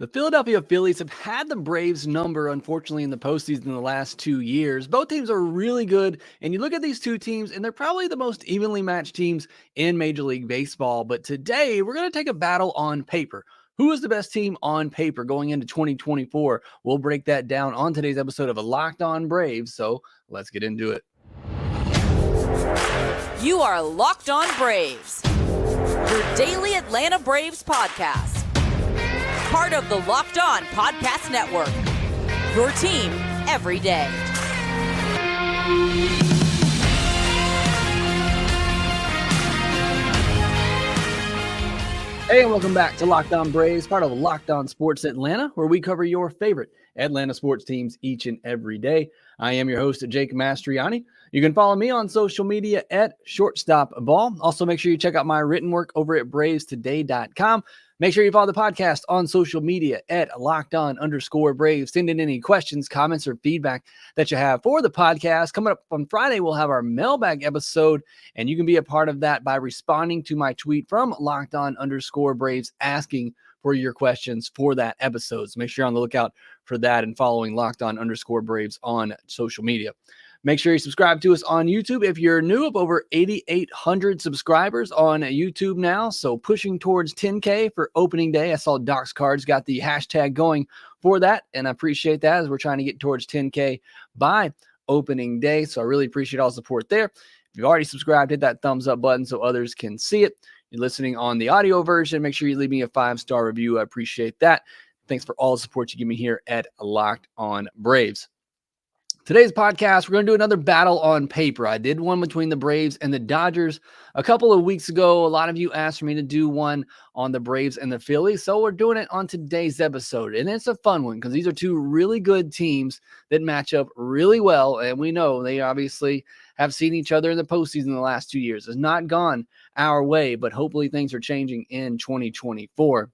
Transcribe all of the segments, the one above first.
The Philadelphia Phillies have had the Braves number, unfortunately, in the postseason in the last 2 years. Both teams are really good, and you look at these two teams, and they're probably the most evenly matched teams in Major League Baseball. But today, we're going to take a battle on paper. Who is the best team on paper going into 2024? We'll break that down on today's episode of Locked On Braves, so let's get into it. You are Locked On Braves, your daily Atlanta Braves podcast. Part of the Locked On Podcast Network, your team every day. Hey, and welcome back to Locked On Braves, part of Locked On Sports Atlanta, where we cover your favorite Atlanta sports teams each and every day. I am your host, Jake Mastriani. You can follow me on social media at ShortstopBall. Also, make sure you check out my written work over at BravesToday.com. Make sure you follow the podcast on social media at LockedOn_Braves. Send in any questions, comments, or feedback that you have for the podcast. Coming up on Friday, we'll have our mailbag episode, and you can be a part of that by responding to my tweet from LockedOn_Braves asking for your questions for that episode. So make sure you're on the lookout for that and following LockedOn_Braves on social media. Make sure you subscribe to us on YouTube. If you're new, up over 8,800 subscribers on YouTube now, so pushing towards 10K for opening day. I saw Doc's Cards got the hashtag going for that, and I appreciate that as we're trying to get towards 10K by opening day. So I really appreciate all the support there. If you've already subscribed, hit that thumbs up button so others can see it. You're listening on the audio version, make sure you leave me a 5-star review. I appreciate that. Thanks for all the support you give me here at Locked On Braves. Today's podcast, we're going to do another battle on paper. I did one between the Braves and the Dodgers a couple of weeks ago. A lot of you asked for me to do one on the Braves and the Phillies, so we're doing it on today's episode. And it's a fun one because these are two really good teams that match up really well, and we know they obviously have seen each other in the postseason the last 2 years. It's not gone our way, but hopefully things are changing in 2024.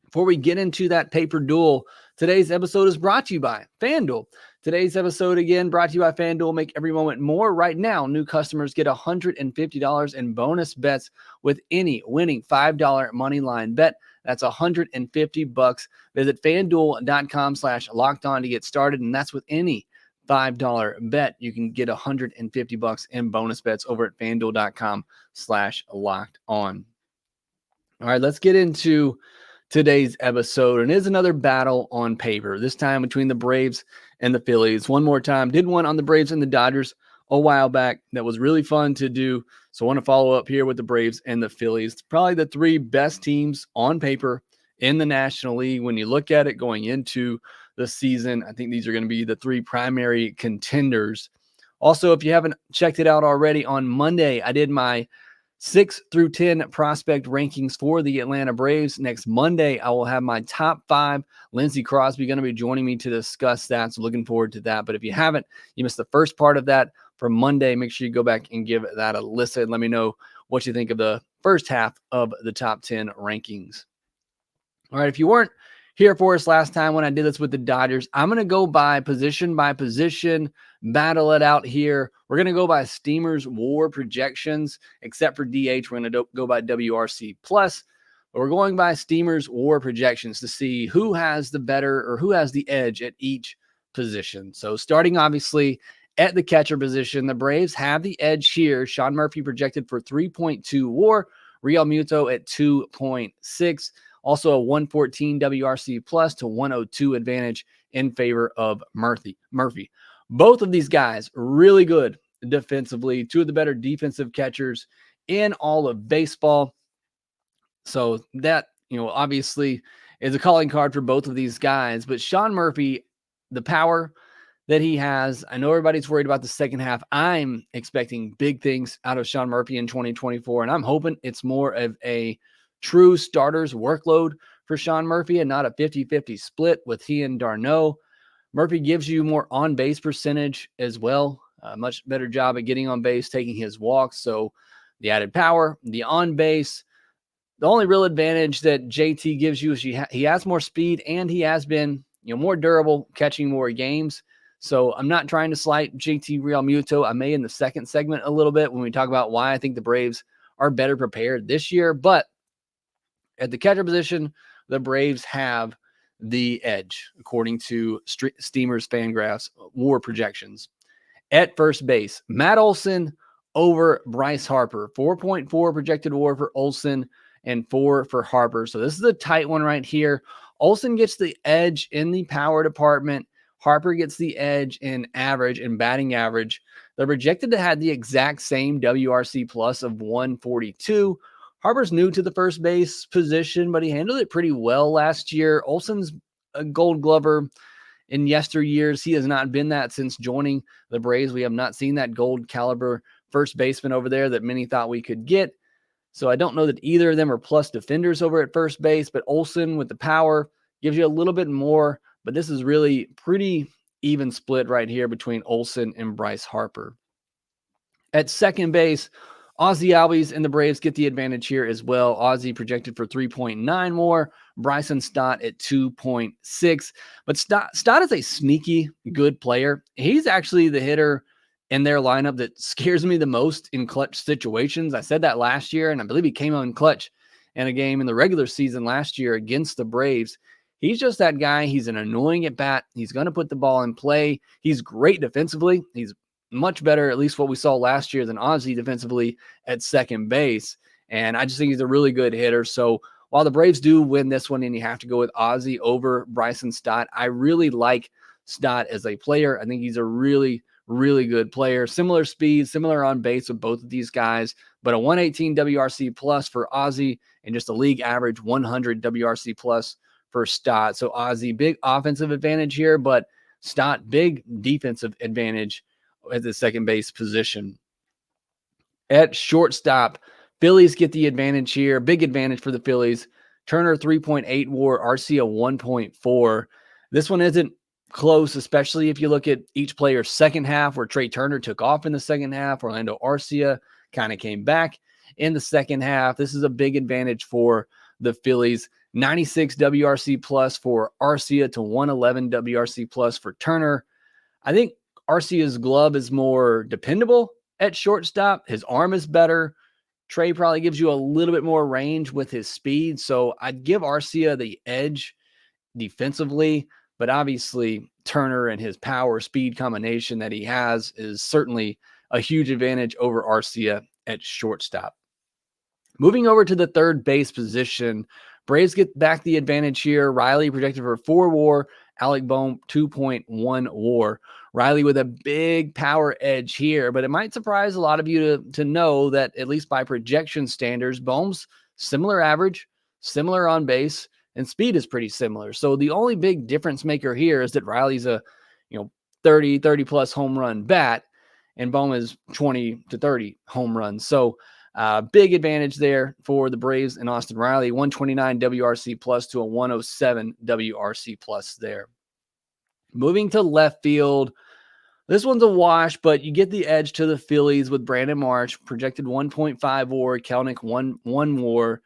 Before we get into that paper duel, today's episode is brought to you by FanDuel. Today's episode, again, brought to you by FanDuel. Make every moment more. Right now, new customers get $150 in bonus bets with any winning $5 money line bet. That's $150. Visit FanDuel.com/lockedon to get started, and that's with any $5 bet. You can get $150 in bonus bets over at FanDuel.com/lockedon. All right, let's get into today's episode, and it is another battle on paper, this time between the Braves and the Phillies. One more time, did one on the Braves and the Dodgers a while back that was really fun to do, so I want to follow up here with the Braves and the Phillies. Probably the three best teams on paper in the National League when you look at it going into the season. I think these are going to be the three primary contenders. Also, if you haven't checked it out already, on Monday I did my 6 through 10 prospect rankings for the Atlanta Braves. Next Monday, I will have my top 5. Lindsey Crosby going to be joining me to discuss that, so looking forward to that. But if you haven't, you missed the first part of that from Monday, make sure you go back and give that a listen. Let me know what you think of the first half of the top 10 rankings. All right, if you weren't here for us last time when I did this with the Dodgers, I'm going to go by position, battle it out here. We're going to go by Steamers WAR projections, except for DH. We're going to go by WRC+. But we're going by Steamers WAR projections to see who has the better or who has the edge at each position. So starting obviously at the catcher position, the Braves have the edge here. Sean Murphy projected for 3.2 WAR, Real Muto at 2.6. Also a 114 WRC+ to 102 advantage in favor of Murphy. Both of these guys really good defensively, two of the better defensive catchers in all of baseball. So that, obviously is a calling card for both of these guys. But Sean Murphy, the power that he has, I know everybody's worried about the second half. I'm expecting big things out of Sean Murphy in 2024, and I'm hoping it's more of a true starters workload for Sean Murphy and not a 50-50 split with he and d'Arnaud. Murphy gives you more on-base percentage as well. A much better job at getting on base, taking his walks. So the added power, the on-base. The only real advantage that JT gives you is he has more speed, and he has been more durable, catching more games. So I'm not trying to slight JT Realmuto. I may in the second segment a little bit when we talk about why I think the Braves are better prepared this year. But at the catcher position, the Braves have the edge, according to Steamer's Fangraphs WAR projections. At first base, Matt Olson over Bryce Harper. 4.4 projected WAR for Olson and 4 for Harper. So this is a tight one right here. Olson gets the edge in the power department. Harper gets the edge in average and batting average. They're projected to have the exact same WRC plus of 142. Harper's new to the first base position, but he handled it pretty well last year. Olson's a Gold Glover in yesteryears. He has not been that since joining the Braves. We have not seen that gold caliber first baseman over there that many thought we could get. So I don't know that either of them are plus defenders over at first base, but Olson with the power gives you a little bit more. But this is really pretty even split right here between Olson and Bryce Harper. At second base, Ozzie Albies and the Braves get the advantage here as well. Ozzie projected for 3.9 more. Bryson Stott at 2.6. But Stott is a sneaky good player. He's actually the hitter in their lineup that scares me the most in clutch situations. I said that last year, and I believe he came on clutch in a game in the regular season last year against the Braves. He's just that guy. He's an annoying at bat. He's going to put the ball in play. He's great defensively. He's much better, at least what we saw last year, than Ozzie defensively at second base. And I just think he's a really good hitter. So while the Braves do win this one and you have to go with Ozzie over Bryson Stott, I really like Stott as a player. I think he's a really, really good player. Similar speed, similar on base with both of these guys, but a 118 WRC plus for Ozzie and just a league average 100 WRC plus for Stott. So Ozzie, big offensive advantage here, but Stott, big defensive advantage at the second base position. At shortstop, Phillies get the advantage here. Big advantage for the Phillies. Turner 3.8 WAR, Arcia 1.4. This one isn't close, especially if you look at each player's second half, where Trey Turner took off in the second half. Orlando Arcia kind of came back in the second half. This is a big advantage for the Phillies. 96 WRC plus for Arcia to 111 WRC plus for Turner. I think Arcia's glove is more dependable at shortstop. His arm is better. Trey probably gives you a little bit more range with his speed. So I'd give Arcia the edge defensively, but obviously Turner and his power speed combination that he has is certainly a huge advantage over Arcia at shortstop. Moving over to the third base position, Braves get back the advantage here. Riley projected for 4 WAR, Alec Bohm 2.1 WAR. Riley with a big power edge here, but it might surprise a lot of you to know that, at least by projection standards, Bohm's similar average, similar on base, and speed is pretty similar. So the only big difference maker here is that Riley's a 30 plus home run bat, and Bohm is 20 to 30 home runs. So big advantage there for the Braves and Austin Riley. 129 WRC plus to a 107 WRC plus there. Moving to left field, this one's a wash, but you get the edge to the Phillies with Brandon Marsh, projected 1.5 WAR, Kelenic 1 WAR.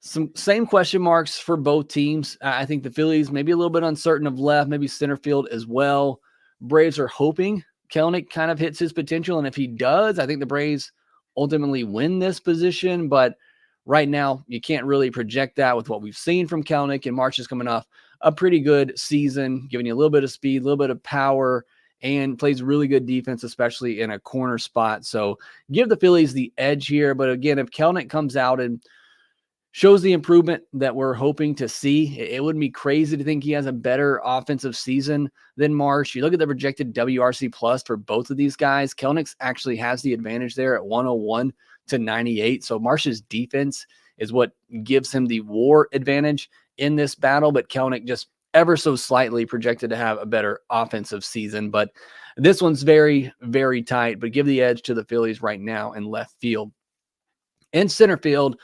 Some same question marks for both teams. I think the Phillies maybe a little bit uncertain of left, maybe center field as well. Braves are hoping Kelenic kind of hits his potential, and if he does, I think the Braves ultimately win this position. But right now, you can't really project that with what we've seen from Kelenic, and March is coming off a pretty good season, giving you a little bit of speed, a little bit of power, and plays really good defense, especially in a corner spot. So give the Phillies the edge here. But again, if Kelenic comes out and shows the improvement that we're hoping to see, it wouldn't be crazy to think he has a better offensive season than Marsh. You look at the projected WRC plus for both of these guys. Kelenic actually has the advantage there at 101 to 98. So Marsh's defense is what gives him the WAR advantage in this battle, but Kelenic just ever so slightly projected to have a better offensive season. But this one's very, very tight, but give the edge to the Phillies right now in left field. In center field,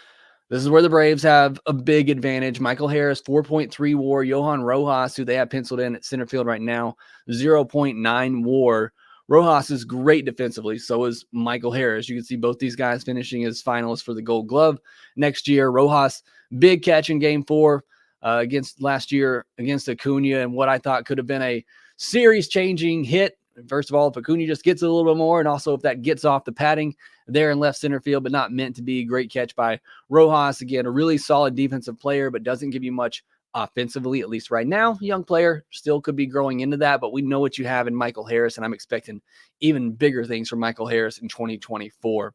this is where the Braves have a big advantage. Michael Harris, 4.3 WAR. Johan Rojas, who they have penciled in at center field right now, 0.9 WAR. Rojas is great defensively. So is Michael Harris. You can see both these guys finishing as finalists for the Gold Glove next year. Rojas, big catch in Game 4 against last year against Acuna, and what I thought could have been a series-changing hit. First of all, if Acuna just gets a little bit more, and also if that gets off the padding there in left center field, but not meant to be. Great catch by Rojas. Again, a really solid defensive player, but doesn't give you much offensively, at least right now. Young player, still could be growing into that, but we know what you have in Michael Harris, and I'm expecting even bigger things from Michael Harris in 2024.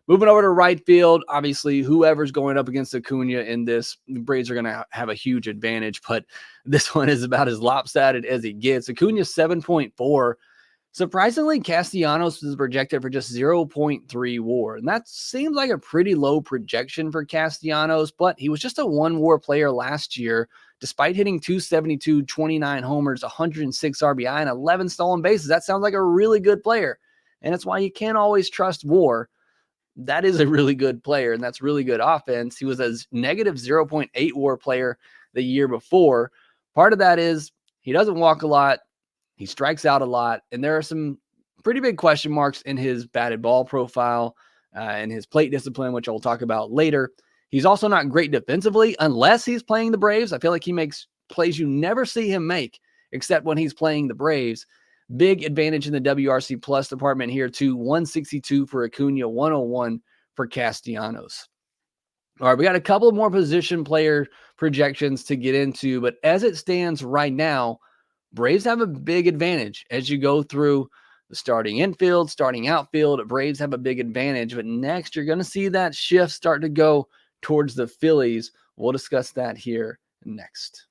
Moving over to right field, obviously, whoever's going up against Acuna in this, the Braves are going to have a huge advantage, but this one is about as lopsided as it gets. Acuna 7.4. Surprisingly, Castellanos is projected for just 0.3 WAR, and that seems like a pretty low projection for Castellanos, but he was just a 1 WAR player last year, despite hitting 272, 29 homers, 106 RBI, and 11 stolen bases. That sounds like a really good player, and that's why you can't always trust WAR. That is a really good player, and that's really good offense. He was a negative 0.8 WAR player the year before. Part of that is he doesn't walk a lot. He strikes out a lot, and there are some pretty big question marks in his batted ball profile and his plate discipline, which I'll talk about later. He's also not great defensively unless he's playing the Braves. I feel like he makes plays you never see him make, except when he's playing the Braves. Big advantage in the WRC plus department here too. 162 for Acuna, 101 for Castellanos. All right, we got a couple more position player projections to get into, but as it stands right now, Braves have a big advantage as you go through the starting infield, starting outfield. Braves have a big advantage, but next you're going to see that shift start to go towards the Phillies. We'll discuss that here next.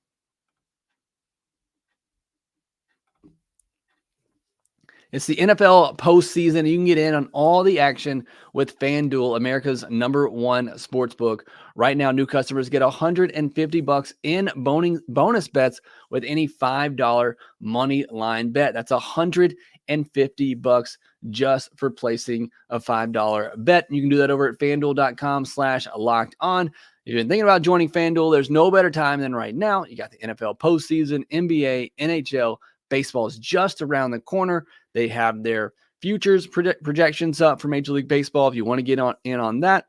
It's the NFL postseason. You can get in on all the action with FanDuel, America's #1 sportsbook. Right now, new customers get $150 in bonus bets with any $5 money line bet. That's $150 just for placing a $5 bet. You can do that over at FanDuel.com/locked-on. If you've been thinking about joining FanDuel, there's no better time than right now. You got the NFL postseason, NBA, NHL. Baseball is just around the corner. They have their futures projections up for Major League Baseball. If you want to get in on that,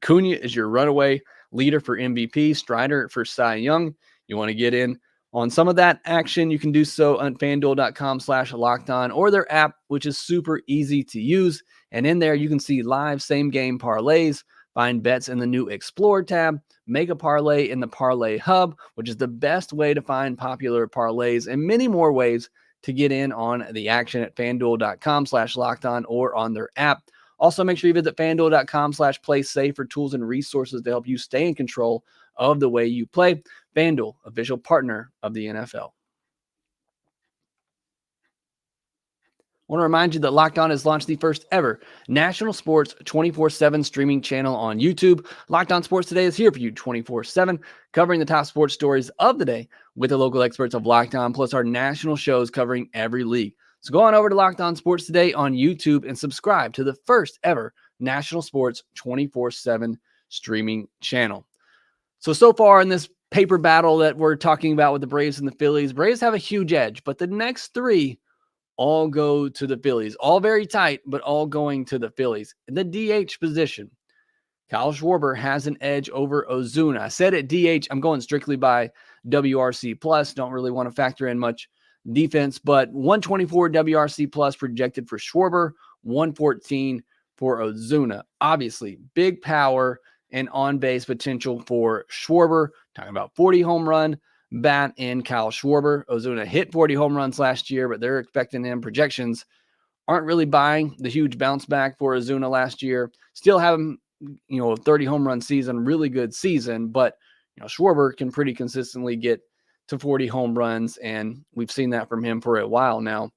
Acuna is your runaway leader for MVP, Strider for Cy Young. You want to get in on some of that action, you can do so on FanDuel.com/locked-on or their app, which is super easy to use. And in there, you can see live same-game parlays, find bets in the new Explore tab, make a parlay in the Parlay Hub, which is the best way to find popular parlays, and many more ways to get in on the action at FanDuel.com/locked-on or on their app. Also, make sure you visit FanDuel.com/play-safe for tools and resources to help you stay in control of the way you play. FanDuel, official partner of the NFL. I want to remind you that Locked On has launched the first ever national sports 24/7 streaming channel on YouTube. Locked On Sports Today is here for you 24/7, covering the top sports stories of the day with the local experts of Locked On, plus our national shows covering every league. So go on over to Locked On Sports Today on YouTube and subscribe to the first ever national sports 24/7 streaming channel. So far in this paper battle that we're talking about with the Braves and the Phillies, Braves have a huge edge, but the next three all go to the Phillies. All very tight, but all going to the Phillies. In the DH position, Kyle Schwarber has an edge over Ozuna. I said at DH, I'm going strictly by WRC+. Don't really want to factor in much defense, but 124 WRC+ projected for Schwarber, 114 for Ozuna. Obviously, big power and on-base potential for Schwarber. Talking about 40 home run bat in Kyle Schwarber. Ozuna hit 40 home runs last year, but they're expecting him. Projections aren't really buying the huge bounce back for Ozuna last year. Still have him, 30 home run season, really good season, but Schwarber can pretty consistently get to 40 home runs, and we've seen that from him for a while now.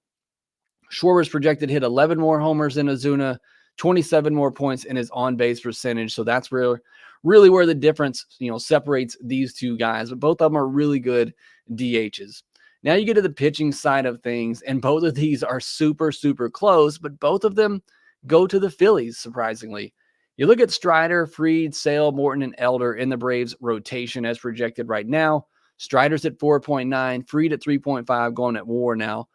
Schwarber's projected to hit 11 more homers than Ozuna, 27 more points in his on-base percentage, so that's really where the difference, separates these two guys. But both of them are really good DHs. Now you get to the pitching side of things, and both of these are super, super close, but both of them go to the Phillies, surprisingly. You look at Strider, Fried, Sale, Morton, and Elder in the Braves rotation as projected right now. Strider's at 4.9, Fried at 3.5, going at WAR now.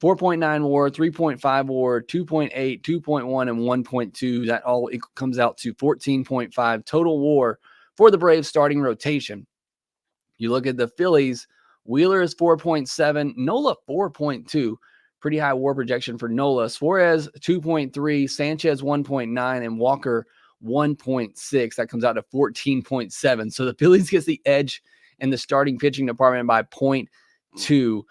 4.9 WAR, 3.5 WAR, 2.8, 2.1, and 1.2. That all comes out to 14.5 total WAR for the Braves starting rotation. You look at the Phillies, Wheeler is 4.7, Nola 4.2. Pretty high WAR projection for Nola. Suarez 2.3, Sanchez 1.9, and Walker 1.6. That comes out to 14.7. So the Phillies gets the edge in the starting pitching department by 0.2.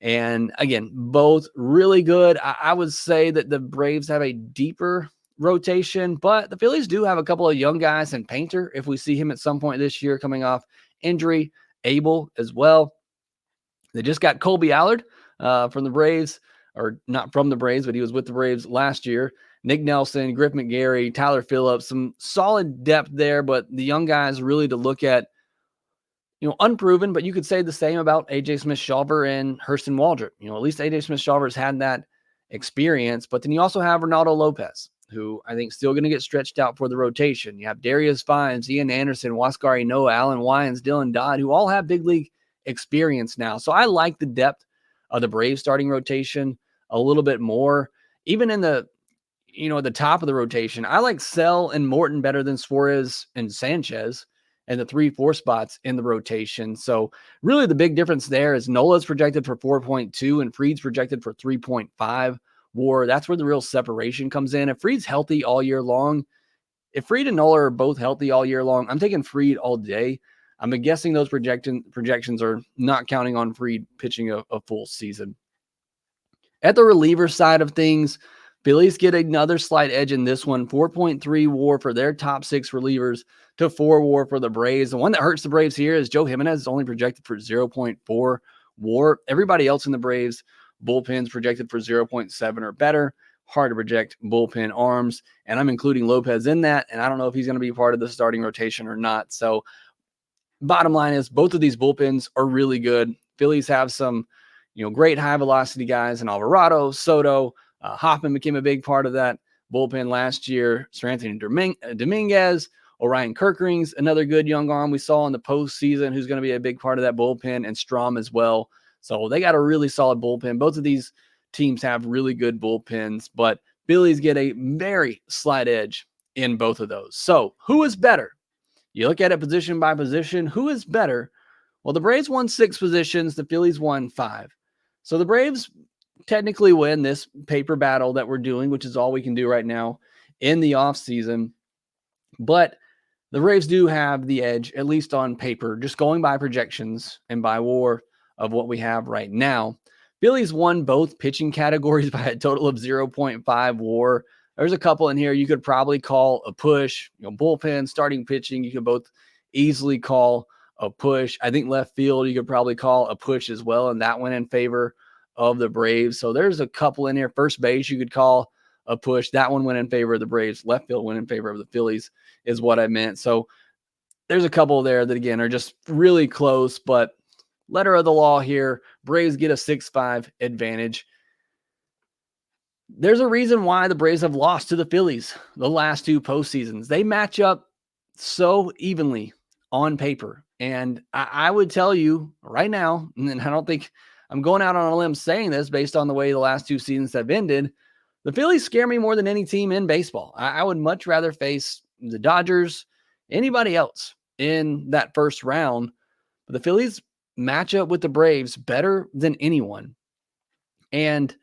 And again, both really good. I would say that the Braves have a deeper rotation, but the Phillies do have a couple of young guys, and Painter, if we see him at some point this year coming off injury, Abel as well. They just got Colby Allard from the Braves, or not from the Braves, but he was with the Braves last year. Nick Nelson, Griff McGarry, Tyler Phillips, some solid depth there, but the young guys really to look at, unproven, but you could say the same about AJ Smith-Shawver and Hurston Waldrop. At least AJ Smith-Shawver's had that experience, but then you also have Ronaldo Lopez, who I think is still going to get stretched out for the rotation. You have Darius Vines, Ian Anderson, Waskari Noah, Alan Wyans, Dylan Dodd, who all have big league experience now. So I like the depth of the Braves starting rotation a little bit more. Even in the, at the top of the rotation, I like Sell and Morton better than Suarez and Sanchez and the 3-4 spots in the rotation. So really the big difference there is Nola's projected for 4.2 and Fried's projected for 3.5 WAR. That's where the real separation comes in. If Fried's healthy all year long, if Fried and Nola are both healthy all year long, I'm taking Fried all day. I'm guessing those projections are not counting on Fried pitching a full season. At the reliever side of things, Phillies get another slight edge in this one, 4.3 WAR for their top 6 relievers to 4 WAR for the Braves. The one that hurts the Braves here is Joe Jimenez, only projected for 0.4 WAR. Everybody else in the Braves bullpen's projected for 0.7 or better. Hard to project bullpen arms, and I'm including Lopez in that, and I don't know if he's going to be part of the starting rotation or not. So bottom line is both of these bullpens are really good. Phillies have some, great high velocity guys in Alvarado, Soto. Hoffman became a big part of that bullpen last year. Sir Anthony Dominguez, Orion Kirkrings, another good young arm we saw in the postseason who's going to be a big part of that bullpen, and Strom as well. So they got a really solid bullpen. Both of these teams have really good bullpens, but Phillies get a very slight edge in both of those. So who is better? You look at it position by position. Who is better? Well, the Braves won 6 positions. The Phillies won 5. So the Braves technically win this paper battle that we're doing, which is all we can do right now in the offseason. But the Braves do have the edge, at least on paper, just going by projections and by WAR of what we have right now. Phillies won both pitching categories by a total of 0.5 WAR. There's a couple in here you could probably call a push. Bullpen, starting pitching, you could both easily call a push. I think left field, you could probably call a push as well, and that went in favor of the Braves. So there's a couple in here. First base, you could call a push. That one went in favor of the Braves. Left field went in favor of the Phillies is what I meant. So there's a couple there that, again, are just really close, but letter of the law here, Braves get a 6-5 advantage. There's a reason why the Braves have lost to the Phillies the last 2 postseasons. They match up so evenly on paper. And I would tell you right now, and I don't think I'm going out on a limb saying this based on the way the last 2 seasons have ended, the Phillies scare me more than any team in baseball. I would much rather face the Dodgers, anybody else in that first round. But the Phillies match up with the Braves better than anyone. And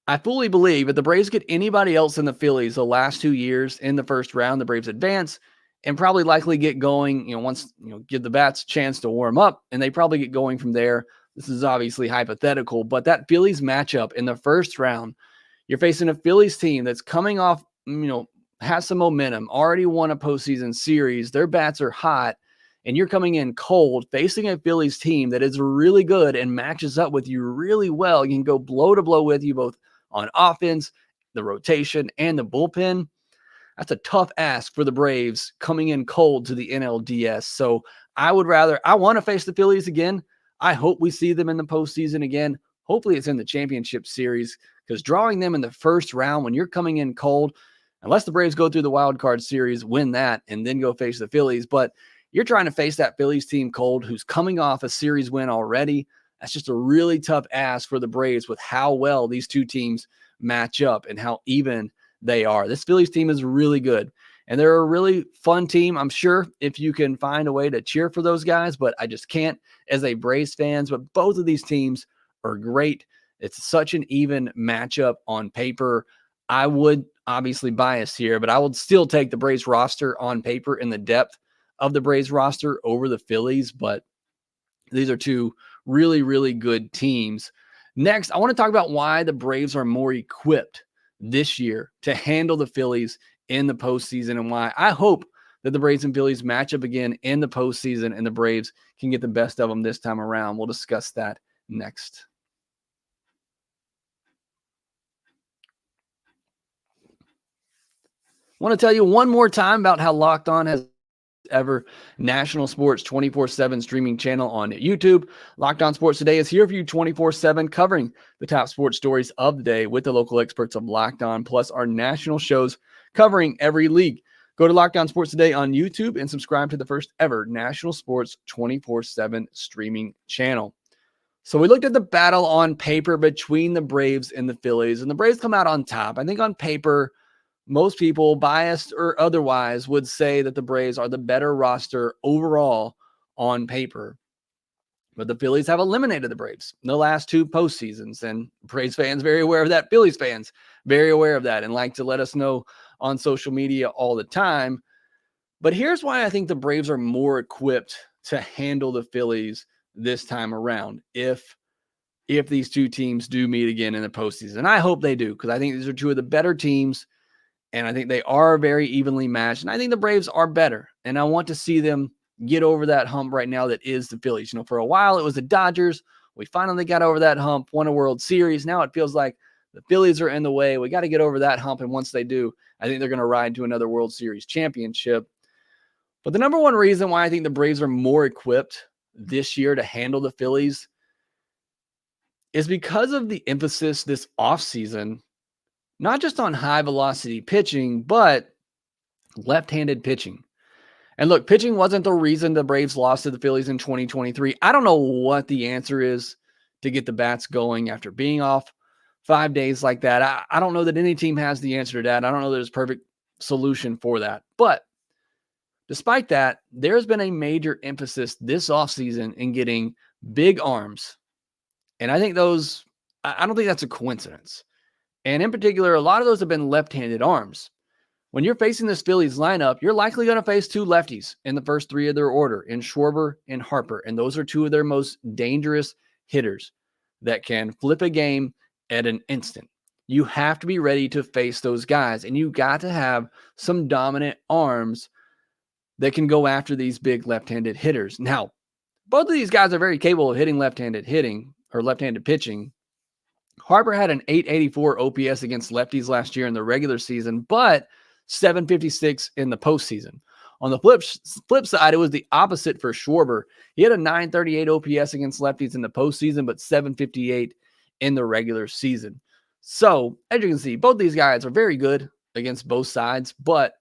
I fully believe if the Braves get anybody else in the Phillies the last 2 years in the first round, the Braves advance and probably likely get going, once, give the bats a chance to warm up, and they probably get going from there. This is obviously hypothetical, but that Phillies matchup in the first round, you're facing a Phillies team that's coming off, has some momentum, already won a postseason series. Their bats are hot, and you're coming in cold, facing a Phillies team that is really good and matches up with you really well. You can go blow to blow with you both on offense, the rotation, and the bullpen. That's a tough ask for the Braves coming in cold to the NLDS. So I want to face the Phillies again. I hope we see them in the postseason again. Hopefully it's in the championship series, because drawing them in the first round when you're coming in cold, unless the Braves go through the wild card series, win that, and then go face the Phillies. But you're trying to face that Phillies team cold who's coming off a series win already. That's just a really tough ask for the Braves with how well these 2 teams match up and how even they are. This Phillies team is really good, and they're a really fun team. I'm sure if you can find a way to cheer for those guys, but I just can't as a Braves fans. But both of these teams are great. It's such an even matchup on paper. I would obviously bias here, but I would still take the Braves roster on paper in the depth of the Braves roster over the Phillies. But These are two really, really good teams. Next, I want to talk about why the Braves are more equipped this year to handle the Phillies in the postseason, and why I hope that the Braves and Phillies match up again in the postseason and the Braves can get the best of them this time around. We'll discuss that next. I want to tell you one more time about how Locked On has ever national sports 24/7 streaming channel on YouTube. Locked On Sports Today is here for you 24/7, covering the top sports stories of the day with the local experts of Locked On, plus our national shows covering every league. Go to Locked On Sports Today on YouTube and subscribe to the first ever national sports 24/7 streaming channel. So we looked at the battle on paper between the Braves and the Phillies, and the Braves come out on top. I think on paper, most people, biased or otherwise, would say that the Braves are the better roster overall on paper. But the Phillies have eliminated the Braves in the last two postseasons, and Braves fans very aware of that. Phillies fans very aware of that and like to let us know on social media all the time. But here's why I think the Braves are more equipped to handle the Phillies this time around if these two teams do meet again in the postseason. And I hope they do, because I think these are two of the better teams. And I think they are very evenly matched. And I think the Braves are better. And I want to see them get over that hump right now that is the Phillies. For a while it was the Dodgers. We finally got over that hump, won a World Series. Now it feels like the Phillies are in the way. We got to get over that hump. And once they do, I think they're going to ride to another World Series championship. But the number one reason why I think the Braves are more equipped this year to handle the Phillies is because of the emphasis this offseason, not just on high velocity pitching, but left-handed pitching. And look, pitching wasn't the reason the Braves lost to the Phillies in 2023. I don't know what the answer is to get the bats going after being off 5 days like that. I don't know that any team has the answer to that. I don't know that there's a perfect solution for that. But despite that, there's been a major emphasis this offseason in getting big arms. And I don't think that's a coincidence. And in particular, a lot of those have been left-handed arms. When you're facing this Phillies lineup, you're likely going to face two lefties in the first three of their order, in Schwarber and Harper. And those are two of their most dangerous hitters that can flip a game at an instant. You have to be ready to face those guys, and you got to have some dominant arms that can go after these big left-handed hitters. Now, both of these guys are very capable of hitting left-handed pitching. Harper had an 884 OPS against lefties last year in the regular season, but 756 in the postseason. On the flip side, it was the opposite for Schwarber. He had a 938 OPS against lefties in the postseason, but 758 in the regular season. So, as you can see, both these guys are very good against both sides, but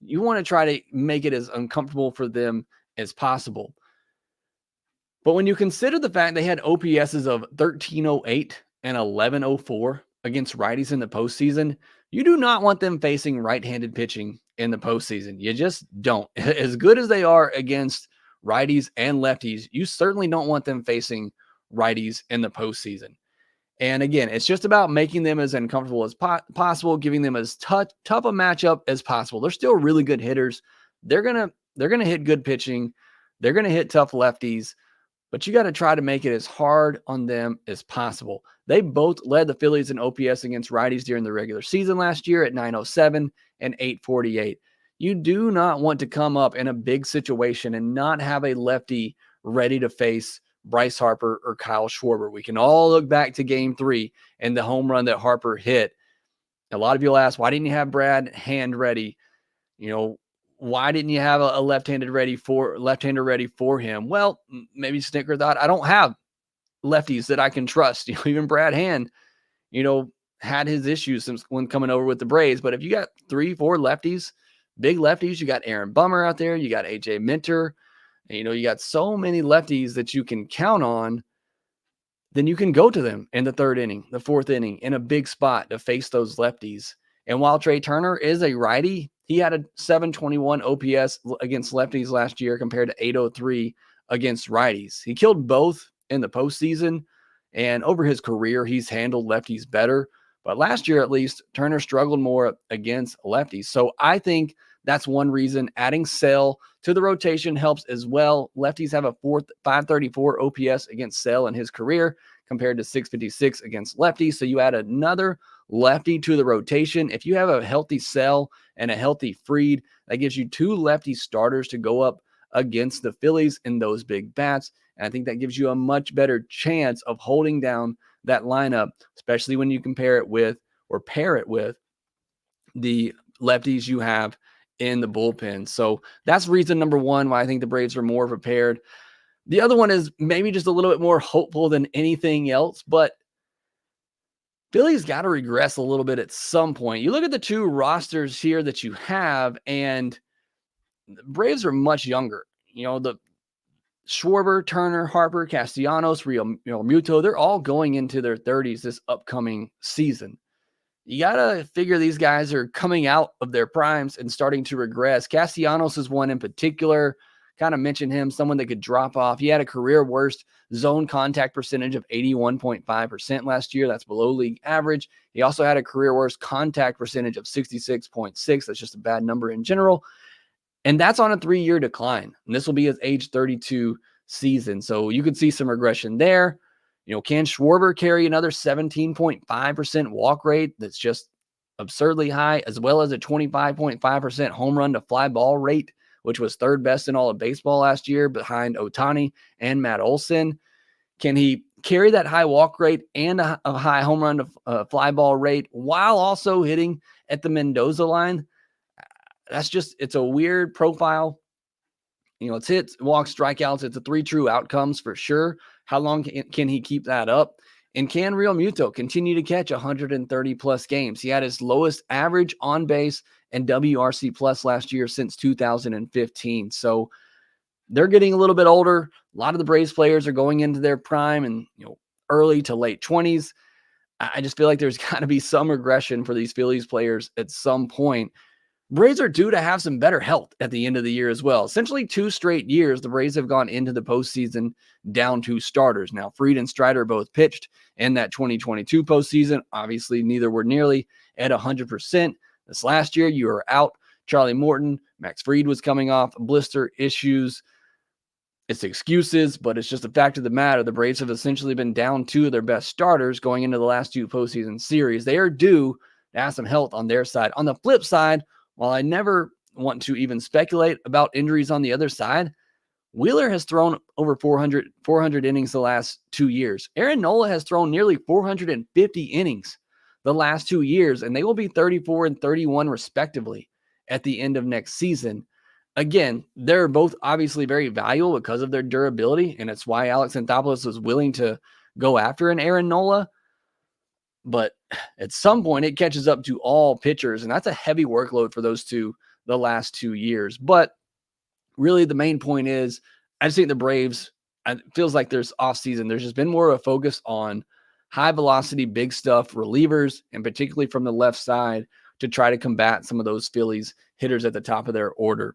you want to try to make it as uncomfortable for them as possible. But when you consider the fact they had OPSs of 1308 and 1104 against righties in the postseason, you do not want them facing right-handed pitching in the postseason. You just don't. As good as they are against righties and lefties, you certainly don't want them facing righties in the postseason. And again, it's just about making them as uncomfortable as possible, giving them as tough a matchup as possible. They're still really good hitters. They're gonna hit good pitching. They're gonna hit tough lefties. But you got to try to make it as hard on them as possible. They both led the Phillies in OPS against righties during the regular season last year at 907 and 848. You do not want to come up in a big situation and not have a lefty ready to face Bryce Harper or Kyle Schwarber. We can all look back to Game 3 and the home run that Harper hit. A lot of you will ask, why didn't you have Brad Hand ready? Why didn't you have a left-hander ready for him? Well, maybe Snicker thought, I don't have lefties that I can trust. Even Brad Hand, had his issues when coming over with the Braves. But if you got 3-4 lefties, big lefties, you got Aaron Bummer out there, you got AJ Minter, you got so many lefties that you can count on, then you can go to them in the third inning, the fourth inning, in a big spot to face those lefties. And while Trey Turner is a righty, he had a 721 OPS against lefties last year compared to 803 against righties. He killed both in the postseason, and over his career, he's handled lefties better. But last year, at least, Turner struggled more against lefties. So I think That's one reason. Adding Sale to the rotation helps as well. Lefties have a 534 OPS against Sale in his career compared to 656 against lefties. So you add another lefty to the rotation. If you have a healthy Sale and a healthy Fried, that gives you two lefty starters to go up against the Phillies in those big bats. And I think that gives you a much better chance of holding down that lineup, especially when you compare it with or pair it with the lefties you have in the bullpen. So that's reason number one why I think the Braves are more prepared. The other one is maybe just a little bit more hopeful than anything else, but Philly's got to regress a little bit at some point. You look at the two rosters here that you have, and the Braves are much younger. You know, the Schwarber, Turner, Harper, Castellanos, Real Muto, they're all going into their 30s this upcoming season. You got to figure these guys are coming out of their primes and starting to regress. Castellanos is one in particular. Kind of mentioned him, someone that could drop off. He had a career worst zone contact percentage of 81.5% last year. That's below league average. He also had a career worst contact percentage of 66.6. That's just a bad number in general. And that's on a 3-year decline. And this will be his age 32 season. So you could see some regression there. You know, can Schwarber carry another 17.5% walk rate that's just absurdly high, as well as a 25.5% home run to fly ball rate, which was third best in all of baseball last year behind Ohtani and Matt Olson? Can he carry that high walk rate and a high home run to fly ball rate while also hitting at the Mendoza line? That's just, it's a weird profile. You know, it's hits, walks, strikeouts. It's a 3 true outcomes for sure. How long can he keep that up? And can Real Muto continue to catch 130 plus games? He had his lowest average on base and WRC plus last year since 2015. So they're getting a little bit older. A lot of the Braves players are going into their prime and, you know, early to late 20s. I just feel like there's got to be some regression for these Phillies players at some point. Braves are due to have some better health at the end of the year as well. Essentially 2 straight years, the Braves have gone into the postseason down 2 starters. Now, Fried and Strider both pitched in that 2022 postseason. Obviously, neither were nearly at 100%. This last year, you were out Charlie Morton. Max Fried was coming off blister issues. It's excuses, but it's just a fact of the matter. The Braves have essentially been down 2 of their best starters going into the last 2 postseason series. They are due to have some health on their side. On the flip side, while I never want to even speculate about injuries on the other side, Wheeler has thrown over 400 innings the last 2 years. Aaron Nola has thrown nearly 450 innings the last 2 years, and they will be 34 and 31 respectively at the end of next season. Again, they're both obviously very valuable because of their durability, and it's why Alex Anthopoulos was willing to go after an Aaron Nola. But at some point, it catches up to all pitchers, and that's a heavy workload for those two the last 2 years. But really, the main point is, I just think the Braves, it feels like there's offseason. There's just been more of a focus on high-velocity, big stuff relievers, and particularly from the left side to try to combat some of those Phillies hitters at the top of their order.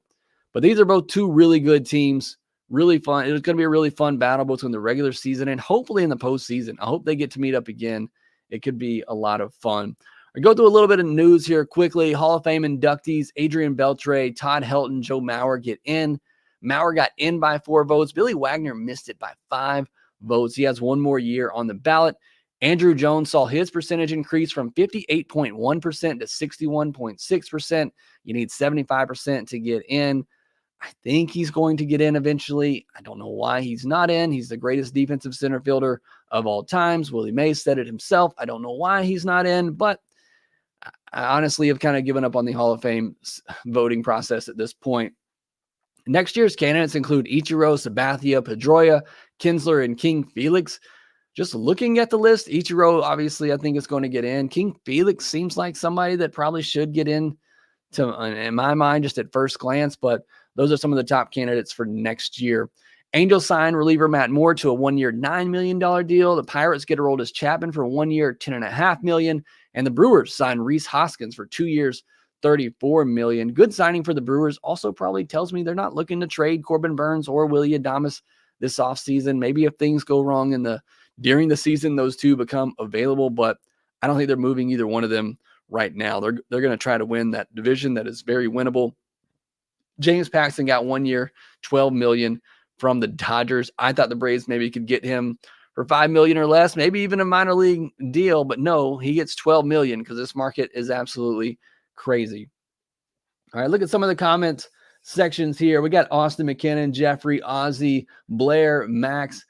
But these are both 2 really good teams. Really fun. It was going to be a really fun battle between the regular season and hopefully in the postseason. I hope they get to meet up again. It could be a lot of fun. I go through a little bit of news here quickly. Hall of Fame inductees, Adrian Beltre, Todd Helton, Joe Mauer get in. Mauer got in by 4 votes. Billy Wagner missed it by 5 votes. He has 1 more year on the ballot. Andrew Jones saw his percentage increase from 58.1% to 61.6%. You need 75% to get in. I think he's going to get in eventually. I don't know why he's not in. He's the greatest defensive center fielder of all times. Willie Mays said it himself. I don't know why he's not in, but I honestly have kind of given up on the Hall of Fame voting process at this point. Next year's candidates include Ichiro, Sabathia, Pedroia, Kinsler, and King Felix. Just looking at the list, Ichiro, obviously, I think is going to get in. King Felix seems like somebody that probably should get in in my mind, just at first glance, but those are some of the top candidates for next year. Angels sign reliever Matt Moore to a 1-year, $9 million deal. The Pirates get Aroldis Chapman for 1 year, $10.5 million. And the Brewers sign Rhys Hoskins for 2 years, $34 million. Good signing for the Brewers. Also probably tells me they're not looking to trade Corbin Burns or Willy Adames this offseason. Maybe if things go wrong during the season, those two become available, but I don't think they're moving either one of them right now. They're going to try to win that division that is very winnable. James Paxton got 1 year, $12 million from the Dodgers. I thought the Braves maybe could get him for $5 million or less, maybe even a minor league deal, but no, he gets $12 million because this market is absolutely crazy. All right, look at some of the comments sections here. We got Austin McKinnon, Jeffrey, Ozzy, Blair, Max,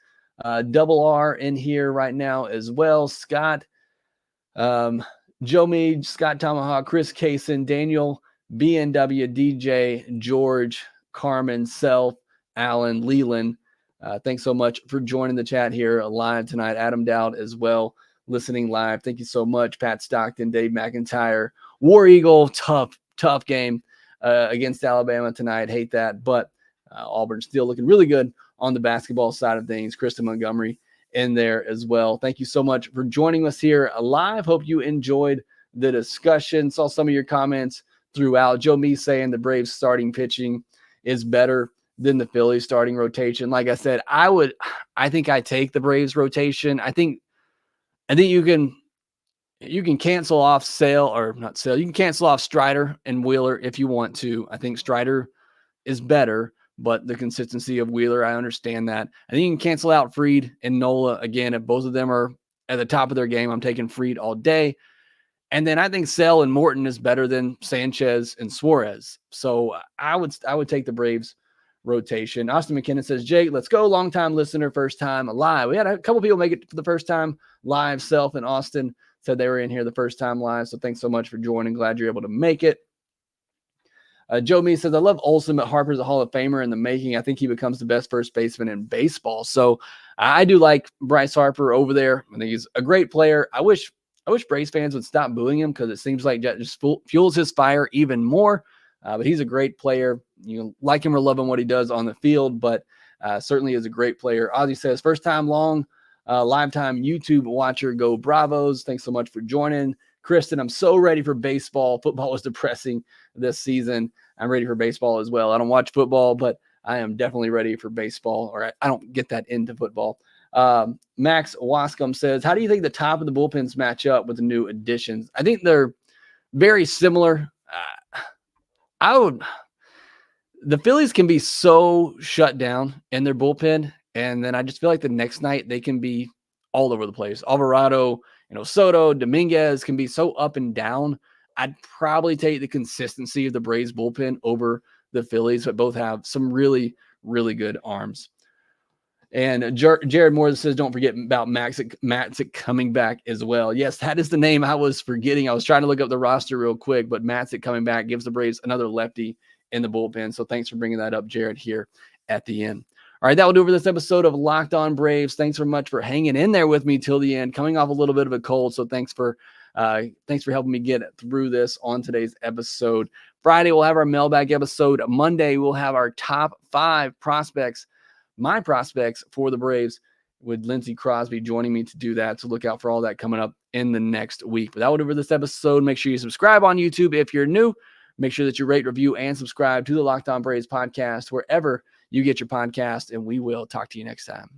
Double R in here right now as well. Scott, Joe Meade, Scott Tomahawk, Chris Kaysen, Daniel, BNW, DJ, George, Carmen, Self, Alan, Leland. Thanks so much for joining the chat here live tonight. Adam Dowd as well, listening live. Thank you so much. Pat Stockton, Dave McIntyre, War Eagle, tough game against Alabama tonight. Hate that, but Auburn still looking really good on the basketball side of things. Kristen Montgomery in there as well. Thank you so much for joining us here live. Hope you enjoyed the discussion. Saw some of your comments throughout. Joe Me saying the Braves starting pitching is better than the Phillies starting rotation. Like I said, I think I take the Braves rotation. I think you can cancel off you can cancel off Strider and Wheeler if you want to. I think Strider is better, but the consistency of Wheeler, I understand that. I think you can cancel out Fried and Nola. Again, if both of them are at the top of their game, I'm taking Fried all day. And then I think Sale and Morton is better than Sanchez and Suarez. So I would take the Braves rotation. Austin McKinnon says, Jake, let's go. Long-time listener, first time live. We had a couple people make it for the first time live. Self and Austin said they were in here the first time live. So thanks so much for joining. Glad you're able to make it. Joe Me says, I love Olsen, but Harper's a Hall of Famer in the making. I think he becomes the best first baseman in baseball. So I do like Bryce Harper over there. I think he's a great player. I wish Braves fans would stop booing him because it seems like that just fuels his fire even more. But he's a great player. You like him or love him what he does on the field, but certainly is a great player. Ozzy says, first time lifetime YouTube watcher, go Bravos. Thanks so much for joining. Kristen, I'm so ready for baseball. Football was depressing this season. I'm ready for baseball as well. I don't watch football, but I am definitely ready for baseball, or I don't get that into football. Max Wascom says, how do you think the top of the bullpens match up with the new additions? I think they're very similar. The Phillies can be so shut down in their bullpen, and then I just feel like the next night they can be all over the place. Alvarado, Soto, Dominguez can be so up and down. I'd probably take the consistency of the Braves bullpen over the Phillies, but both have some really, really good arms. And Jared Moore says, don't forget about Matzik coming back as well. Yes, that is the name I was forgetting. I was trying to look up the roster real quick, but Matzik coming back gives the Braves another lefty in the bullpen. So thanks for bringing that up, Jared, here at the end. All right, that will do for this episode of Locked On Braves. Thanks so much for hanging in there with me till the end. Coming off a little bit of a cold, so thanks for helping me get through this on today's episode. Friday, we'll have our mailbag episode. Monday, we'll have our top 5 prospects, my prospects for the Braves, with Lindsey Crosby joining me to do that. So look out for all that coming up in the next week. But that will do for this episode. Make sure you subscribe on YouTube if you're new. Make sure that you rate, review, and subscribe to the Locked On Braves podcast wherever you get your podcast, and we will talk to you next time.